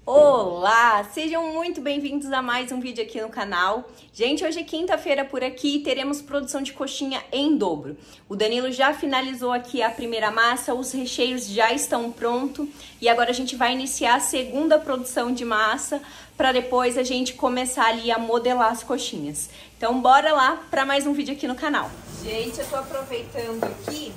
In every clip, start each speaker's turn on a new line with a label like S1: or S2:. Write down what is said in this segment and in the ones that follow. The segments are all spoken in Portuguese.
S1: Olá, sejam muito bem-vindos a mais um vídeo aqui no canal. Gente, hoje é quinta-feira por aqui e teremos produção de coxinha em dobro. O Danilo já finalizou aqui a primeira massa, os recheios já estão prontos e agora a gente vai iniciar a segunda produção de massa para depois a gente começar ali a modelar as coxinhas. Então bora lá para mais um vídeo aqui no canal. Gente, eu tô aproveitando aqui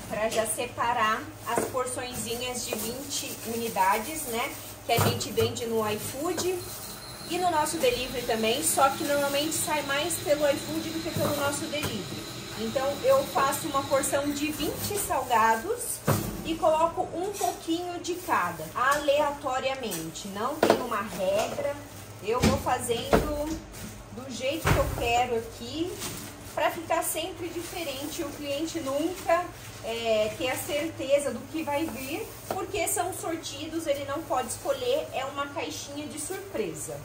S1: para já separar as porçõezinhas de 20 unidades, né? Que a gente vende no iFood e no nosso delivery também, só que normalmente sai mais pelo iFood do que pelo nosso delivery. Então eu faço uma porção de 20 salgados e coloco um pouquinho de cada, aleatoriamente. Não tem uma regra, eu vou fazendo do jeito que eu quero aqui, para ficar sempre diferente, o cliente nunca ter a certeza do que vai vir, porque são sortidos, ele não pode escolher, é uma caixinha de surpresa.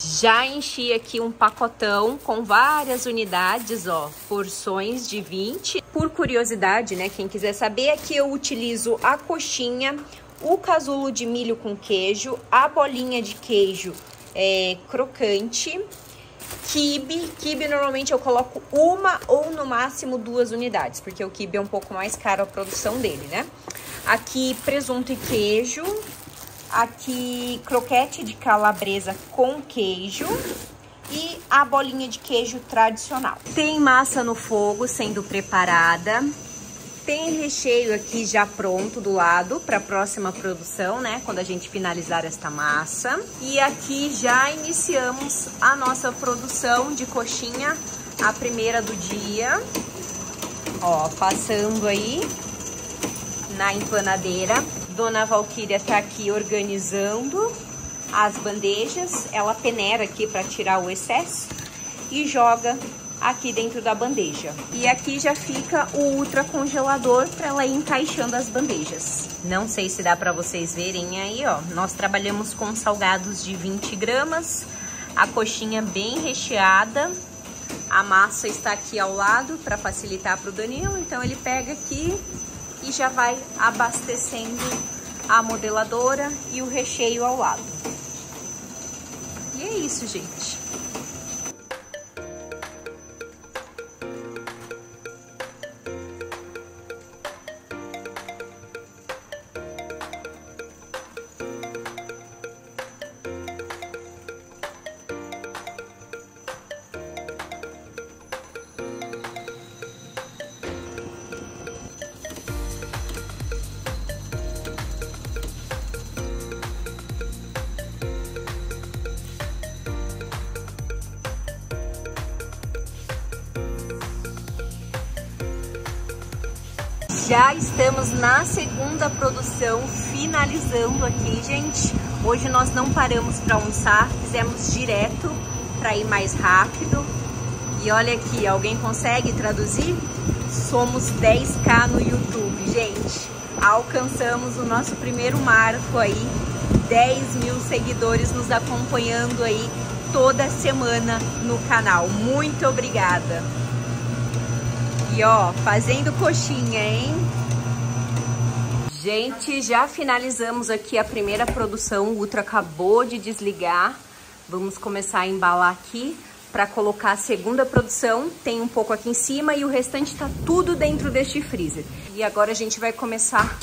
S1: Já enchi aqui um pacotão com várias unidades, ó, porções de 20. Por curiosidade, né, quem quiser saber, aqui eu utilizo a coxinha, o casulo de milho com queijo, a bolinha de queijo crocante, quibe normalmente eu coloco uma ou no máximo 2 unidades, porque o quibe é um pouco mais caro a produção dele, né? Aqui presunto e queijo, aqui croquete de calabresa com queijo e a bolinha de queijo tradicional. Tem massa no fogo sendo preparada. Tem recheio aqui já pronto do lado para a próxima produção, né? Quando a gente finalizar esta massa. E aqui já iniciamos a nossa produção de coxinha, a primeira do dia. Ó, passando aí na empanadeira. Dona Valquíria tá aqui organizando as bandejas. Ela peneira aqui para tirar o excesso e joga aqui dentro da bandeja. E aqui já fica o ultra congelador para ela ir encaixando as bandejas. Não sei se dá para vocês verem aí, ó. Nós trabalhamos com salgados de 20 gramas, a coxinha bem recheada. A massa está aqui ao lado para facilitar para o Danilo, então ele pega aqui e já vai abastecendo a modeladora e o recheio ao lado. E é isso, gente. Já estamos na segunda produção, finalizando aqui, gente. Hoje nós não paramos para almoçar, fizemos direto para ir mais rápido. E olha aqui, alguém consegue traduzir? Somos 10k no YouTube, gente. Alcançamos o nosso primeiro marco aí, 10 mil seguidores nos acompanhando aí toda semana no canal. Muito obrigada! E ó, fazendo coxinha, hein? Gente, já finalizamos aqui a primeira produção. O Ultra acabou de desligar. Vamos começar a embalar aqui para colocar a segunda produção. Tem um pouco aqui em cima e o restante tá tudo dentro deste freezer. E agora a gente vai começar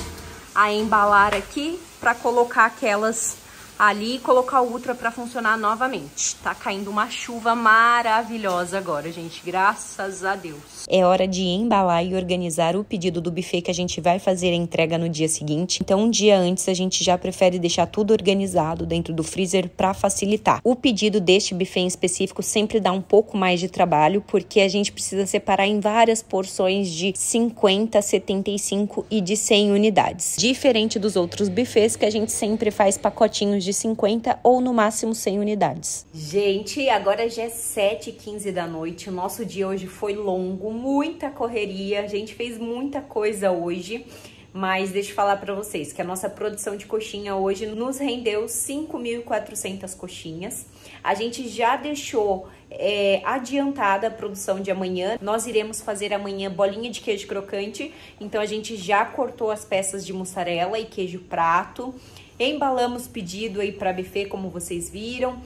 S1: a embalar aqui para colocar aquelas ali e colocar o Ultra para funcionar novamente. Tá caindo uma chuva maravilhosa agora, gente, graças a Deus. É hora de embalar e organizar o pedido do buffet que a gente vai fazer a entrega no dia seguinte. Então, um dia antes, a gente já prefere deixar tudo organizado dentro do freezer para facilitar. O pedido deste buffet em específico sempre dá um pouco mais de trabalho, porque a gente precisa separar em várias porções de 50, 75 e de 100 unidades. Diferente dos outros buffets que a gente sempre faz pacotinhos de 50 ou no máximo 100 unidades. Gente, agora já é 7h15 da noite. O nosso dia hoje foi longo, muita correria. A gente fez muita coisa hoje. Mas deixa eu falar para vocês que a nossa produção de coxinha hoje nos rendeu 5.400 coxinhas. A gente já deixou adiantada a produção de amanhã. Nós iremos fazer amanhã bolinha de queijo crocante. Então a gente já cortou as peças de mussarela e queijo prato. Embalamos pedido aí para buffet, como vocês viram.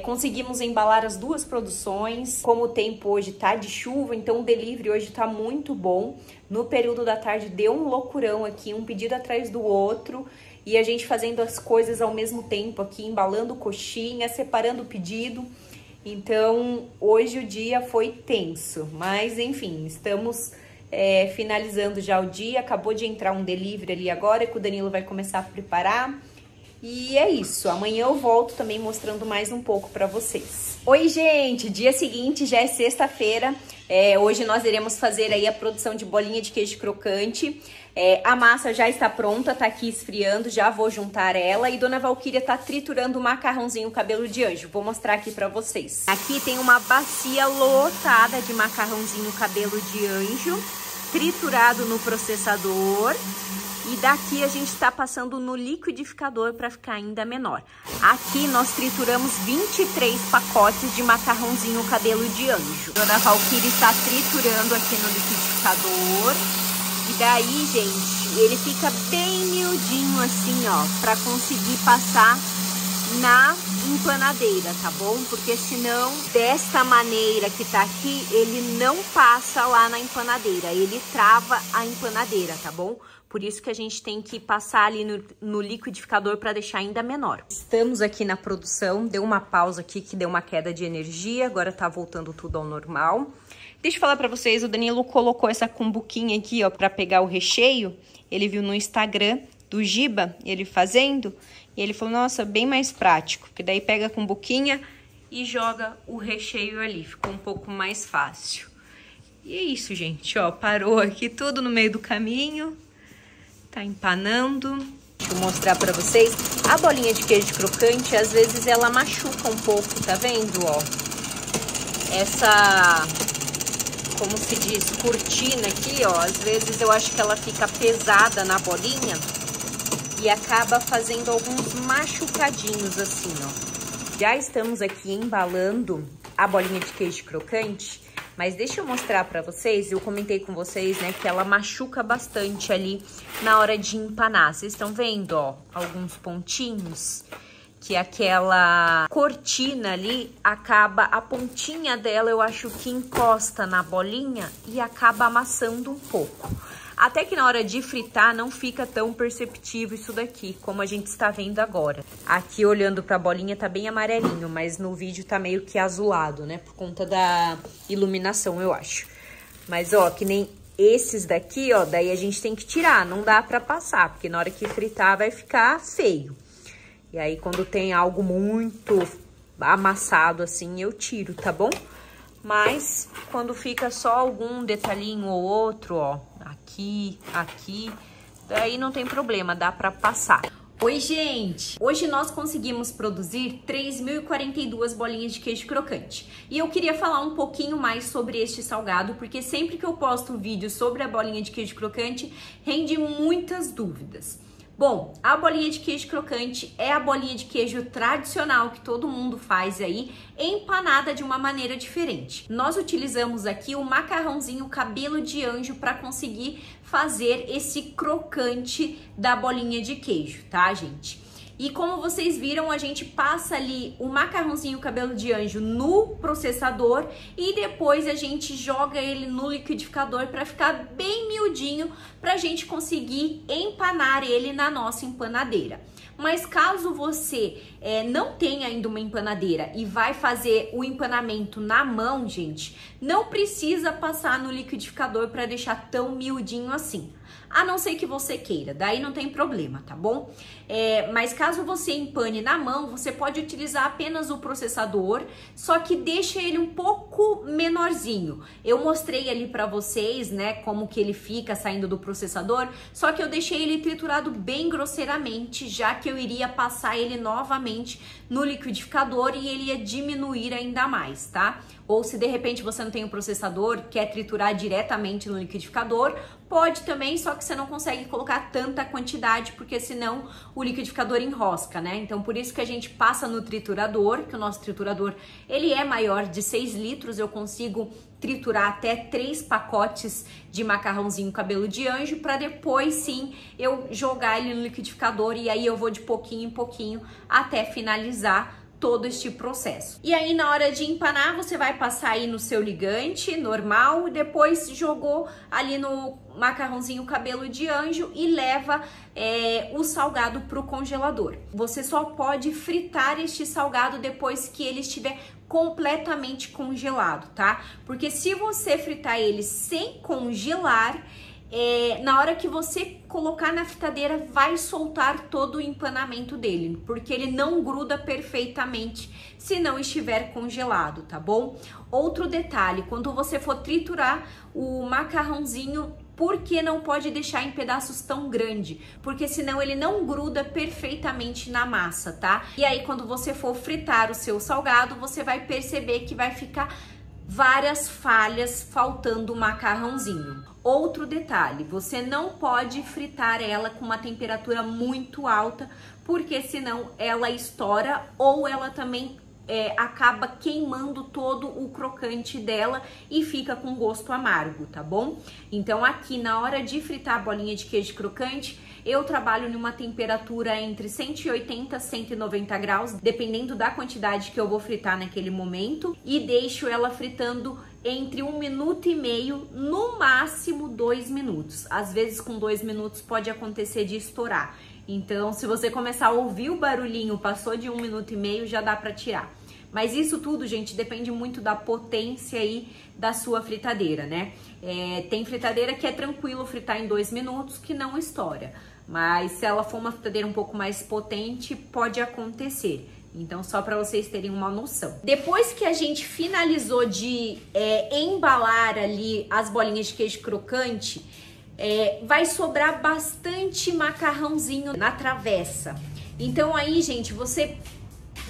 S1: Conseguimos embalar as duas produções. Como o tempo hoje tá de chuva, então o delivery hoje tá muito bom. No período da tarde deu um loucurão aqui, um pedido atrás do outro. E a gente fazendo as coisas ao mesmo tempo aqui, embalando coxinha, separando o pedido. Então hoje o dia foi tenso, mas enfim, estamos finalizando já o dia. Acabou de entrar um delivery ali agora que o Danilo vai começar a preparar. E é isso, amanhã eu volto também mostrando mais um pouco pra vocês. Oi gente, dia seguinte já é sexta-feira. Hoje nós iremos fazer aí a produção de bolinha de queijo crocante. A massa já está pronta, tá aqui esfriando, já vou juntar ela. E Dona Valquíria tá triturando o macarrãozinho cabelo de anjo. Vou mostrar aqui pra vocês. Aqui tem uma bacia lotada de macarrãozinho cabelo de anjo, triturado no processador. E daqui a gente tá passando no liquidificador para ficar ainda menor. Aqui nós trituramos 23 pacotes de macarrãozinho cabelo de anjo. Dona Valquíria está triturando aqui no liquidificador. E daí, gente, ele fica bem miudinho assim, ó, para conseguir passar na empanadeira, tá bom? Porque senão, desta maneira que tá aqui, ele não passa lá na empanadeira, ele trava a empanadeira, tá bom? Por isso que a gente tem que passar ali no liquidificador para deixar ainda menor. Estamos aqui na produção, deu uma pausa aqui que deu uma queda de energia, agora tá voltando tudo ao normal. Deixa eu falar pra vocês, o Danilo colocou essa cumbuquinha aqui, ó, pra pegar o recheio. Ele viu no Instagram do Giba, ele fazendo, e ele falou, nossa, bem mais prático, porque daí pega a cumbuquinha e joga o recheio ali, ficou um pouco mais fácil. E é isso, gente, ó, parou aqui tudo no meio do caminho, tá empanando. Deixa eu mostrar pra vocês, a bolinha de queijo crocante, às vezes ela machuca um pouco, tá vendo, ó? Essa, como se diz, cortina aqui, ó, às vezes eu acho que ela fica pesada na bolinha e acaba fazendo alguns machucadinhos assim, ó. Já estamos aqui embalando a bolinha de queijo crocante, mas deixa eu mostrar pra vocês, eu comentei com vocês, né, que ela machuca bastante ali na hora de empanar. Vocês estão vendo, ó, alguns pontinhos? Que aquela cortina ali acaba, a pontinha dela eu acho que encosta na bolinha e acaba amassando um pouco. Até que na hora de fritar não fica tão perceptível isso daqui, como a gente está vendo agora. Aqui olhando pra bolinha tá bem amarelinho, mas no vídeo tá meio que azulado, né? Por conta da iluminação, eu acho. Mas ó, que nem esses daqui, ó, daí a gente tem que tirar, não dá pra passar, porque na hora que fritar vai ficar feio. E aí, quando tem algo muito amassado assim, eu tiro, tá bom? Mas, quando fica só algum detalhinho ou outro, ó, aqui, daí não tem problema, dá pra passar. Oi, gente! Hoje nós conseguimos produzir 3.042 bolinhas de queijo crocante. E eu queria falar um pouquinho mais sobre este salgado, porque sempre que eu posto vídeo sobre a bolinha de queijo crocante, rende muitas dúvidas. Bom, a bolinha de queijo crocante é a bolinha de queijo tradicional que todo mundo faz aí, empanada de uma maneira diferente. Nós utilizamos aqui o macarrãozinho cabelo de anjo para conseguir fazer esse crocante da bolinha de queijo, tá, gente? E como vocês viram, a gente passa ali o macarrãozinho cabelo de anjo no processador e depois a gente joga ele no liquidificador para ficar bem miudinho para a gente conseguir empanar ele na nossa empanadeira. Mas caso você não tenha ainda uma empanadeira e vai fazer o empanamento na mão, gente, não precisa passar no liquidificador para deixar tão miudinho assim. A não ser que você queira, daí não tem problema, tá bom? Mas caso você empane na mão, você pode utilizar apenas o processador, só que deixa ele um pouco menorzinho. Eu mostrei ali pra vocês, né, como que ele fica saindo do processador, só que eu deixei ele triturado bem grosseiramente, já que que eu iria passar ele novamente no liquidificador e ele ia diminuir ainda mais, tá? Ou se de repente você não tem um processador, quer triturar diretamente no liquidificador, pode também, só que você não consegue colocar tanta quantidade, porque senão o liquidificador enrosca, né? Então por isso que a gente passa no triturador, que o nosso triturador ele é maior de 6 litros, eu consigo triturar até 3 pacotes de macarrãozinho cabelo de anjo, para depois sim eu jogar ele no liquidificador e aí eu vou de pouquinho em pouquinho até finalizar todo este processo. E aí na hora de empanar, você vai passar aí no seu ligante normal, e depois jogou ali no macarrãozinho cabelo de anjo e leva o salgado para o congelador. Você só pode fritar este salgado depois que ele estiver completamente congelado, tá? Porque se você fritar ele sem congelar, na hora que você colocar na fritadeira vai soltar todo o empanamento dele, porque ele não gruda perfeitamente se não estiver congelado, tá bom? Outro detalhe, quando você for triturar o macarrãozinho, por que não pode deixar em pedaços tão grandes? Porque senão ele não gruda perfeitamente na massa, tá? E aí quando você for fritar o seu salgado, você vai perceber que vai ficar várias falhas faltando o macarrãozinho. Outro detalhe, você não pode fritar ela com uma temperatura muito alta, porque senão ela estoura ou ela também acaba queimando todo o crocante dela e fica com gosto amargo, tá bom? Então aqui na hora de fritar a bolinha de queijo crocante, eu trabalho numa temperatura entre 180 e 190 graus, dependendo da quantidade que eu vou fritar naquele momento, e deixo ela fritando entre 1 minuto e meio, no máximo 2 minutos. Às vezes com 2 minutos pode acontecer de estourar. Então, se você começar a ouvir o barulhinho, passou de 1 minuto e meio, já dá para tirar. Mas isso tudo, gente, depende muito da potência aí da sua fritadeira, né? Tem fritadeira que é tranquilo fritar em 2 minutos, que não estoura. Mas se ela for uma fritadeira um pouco mais potente, pode acontecer. Então, só para vocês terem uma noção. Depois que a gente finalizou de embalar ali as bolinhas de queijo crocante, vai sobrar bastante macarrãozinho na travessa. Então aí, gente, você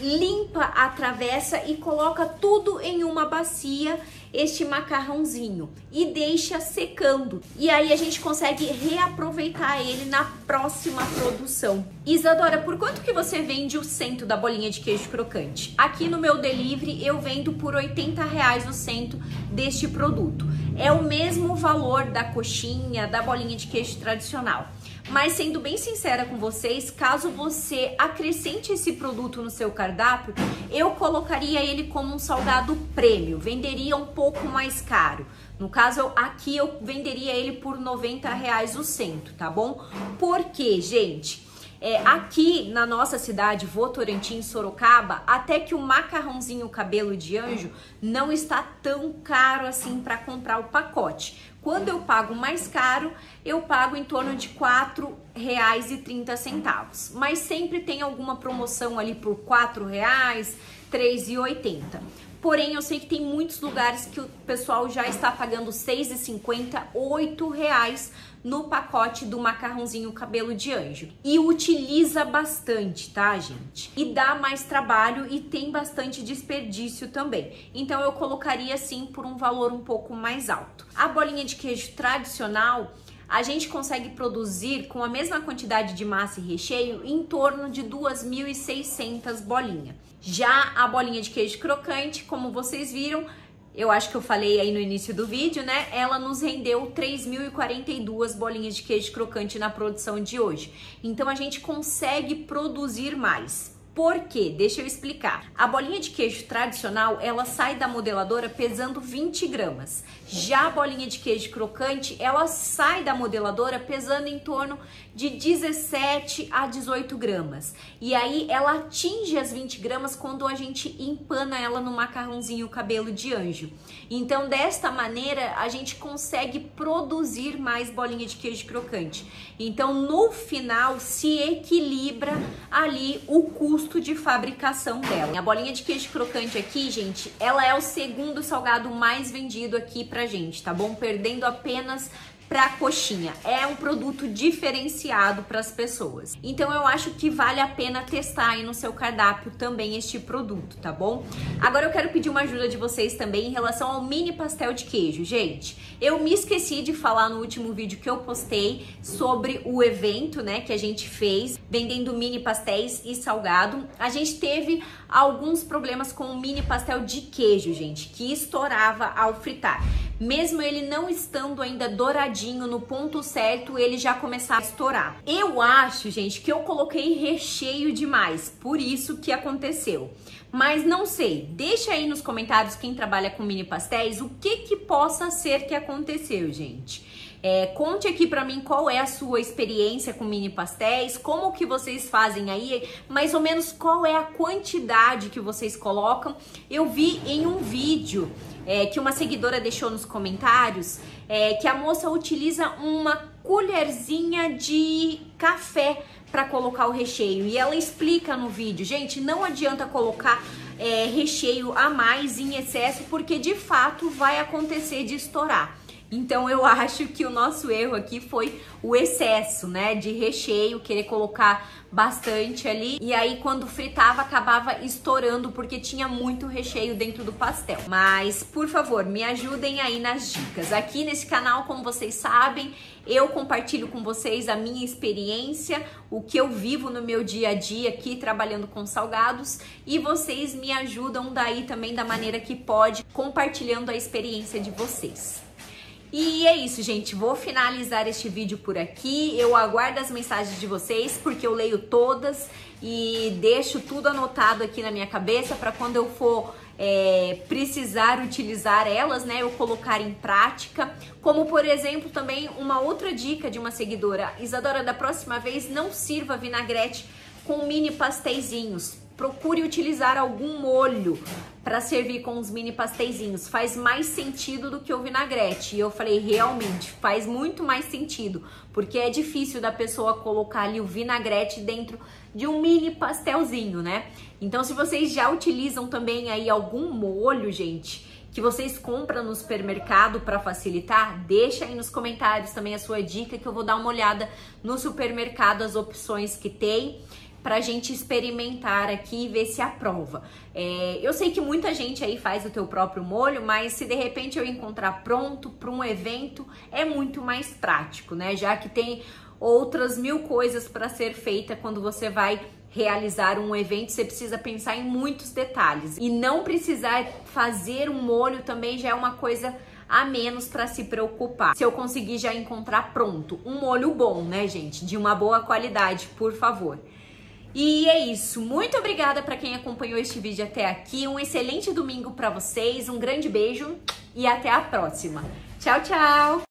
S1: limpa a travessa e coloca tudo em uma bacia, este macarrãozinho, e deixa secando. E aí a gente consegue reaproveitar ele na próxima produção. Isadora, por quanto que você vende o cento da bolinha de queijo crocante? Aqui no meu delivery eu vendo por R$80 o cento deste produto. É o mesmo valor da coxinha, da bolinha de queijo tradicional. Mas sendo bem sincera com vocês, caso você acrescente esse produto no seu cardápio, eu colocaria ele como um salgado prêmio, venderia um pouco mais caro. No caso, aqui eu venderia ele por R$90 o cento, tá bom? Por quê, gente? Aqui na nossa cidade, Votorantim, Sorocaba, até que o macarrãozinho cabelo de anjo não está tão caro assim para comprar o pacote. Quando eu pago mais caro, eu pago em torno de R$4,30. Mas sempre tem alguma promoção ali por R$4, R$3,80. Porém, eu sei que tem muitos lugares que o pessoal já está pagando R$6,50, R$8 no pacote do macarrãozinho cabelo de anjo. E utiliza bastante, tá, gente? E dá mais trabalho e tem bastante desperdício também. Então, eu colocaria, assim, por um valor um pouco mais alto. A bolinha de queijo tradicional, a gente consegue produzir com a mesma quantidade de massa e recheio em torno de 2.600 bolinhas. Já a bolinha de queijo crocante, como vocês viram, eu acho que eu falei aí no início do vídeo, né? Ela nos rendeu 3.042 bolinhas de queijo crocante na produção de hoje. Então a gente consegue produzir mais. Por quê? Deixa eu explicar. A bolinha de queijo tradicional, ela sai da modeladora pesando 20 gramas. Já a bolinha de queijo crocante, ela sai da modeladora pesando em torno de 17 a 18 gramas. E aí ela atinge as 20 gramas quando a gente empana ela no macarrãozinho cabelo de anjo. Então, desta maneira, a gente consegue produzir mais bolinha de queijo crocante. Então, no final, se equilibra ali o custo de fabricação dela. A bolinha de queijo crocante aqui, gente, ela é o segundo salgado mais vendido aqui pra gente, tá bom? Perdendo apenas para coxinha. É um produto diferenciado para as pessoas. Então eu acho que vale a pena testar aí no seu cardápio também este produto, tá bom? Agora eu quero pedir uma ajuda de vocês também em relação ao mini pastel de queijo. Gente, eu me esqueci de falar no último vídeo que eu postei sobre o evento, né, que a gente fez vendendo mini pastéis e salgado. A gente teve alguns problemas com o mini pastel de queijo, gente, que estourava ao fritar. Mesmo ele não estando ainda douradinho no ponto certo, ele já começava a estourar. Eu acho, gente, que eu coloquei recheio demais, por isso que aconteceu. Mas não sei, deixa aí nos comentários quem trabalha com mini pastéis o que possa ser que aconteceu, gente. Conte aqui pra mim qual é a sua experiência com mini pastéis, como que vocês fazem aí, mais ou menos qual é a quantidade que vocês colocam. Eu vi em um vídeo que uma seguidora deixou nos comentários que a moça utiliza uma colherzinha de café para colocar o recheio, e ela explica no vídeo, gente, não adianta colocar recheio a mais em excesso, porque de fato vai acontecer de estourar. Então eu acho que o nosso erro aqui foi o excesso, né, de recheio, querer colocar bastante ali, e aí quando fritava acabava estourando porque tinha muito recheio dentro do pastel. Mas, por favor, me ajudem aí nas dicas. Aqui nesse canal, como vocês sabem, eu compartilho com vocês a minha experiência, o que eu vivo no meu dia a dia aqui trabalhando com salgados, e vocês me ajudam daí também da maneira que pode, compartilhando a experiência de vocês. E é isso, gente, vou finalizar este vídeo por aqui. Eu aguardo as mensagens de vocês, porque eu leio todas e deixo tudo anotado aqui na minha cabeça para quando eu for precisar utilizar elas, né, eu colocar em prática. Como, por exemplo, também uma outra dica de uma seguidora: Isadora, da próxima vez não sirva vinagrete com mini pasteizinhos. Procure utilizar algum molho para servir com os mini pasteizinhos. Faz mais sentido do que o vinagrete. E eu falei, realmente, faz muito mais sentido, porque é difícil da pessoa colocar ali o vinagrete dentro de um mini pastelzinho, né? Então, se vocês já utilizam também aí algum molho, gente, que vocês compram no supermercado para facilitar, deixa aí nos comentários também a sua dica, que eu vou dar uma olhada no supermercado, as opções que tem, pra gente experimentar aqui e ver se aprova. Eu sei que muita gente aí faz o teu próprio molho, mas se de repente eu encontrar pronto para um evento, é muito mais prático, né? Já que tem outras 1000 coisas para ser feita quando você vai realizar um evento, você precisa pensar em muitos detalhes. E não precisar fazer um molho também já é uma coisa a menos para se preocupar. Se eu conseguir já encontrar pronto um molho bom, né, gente? De uma boa qualidade, por favor. E é isso, muito obrigada para quem acompanhou este vídeo até aqui, um excelente domingo para vocês, um grande beijo e até a próxima. Tchau, tchau!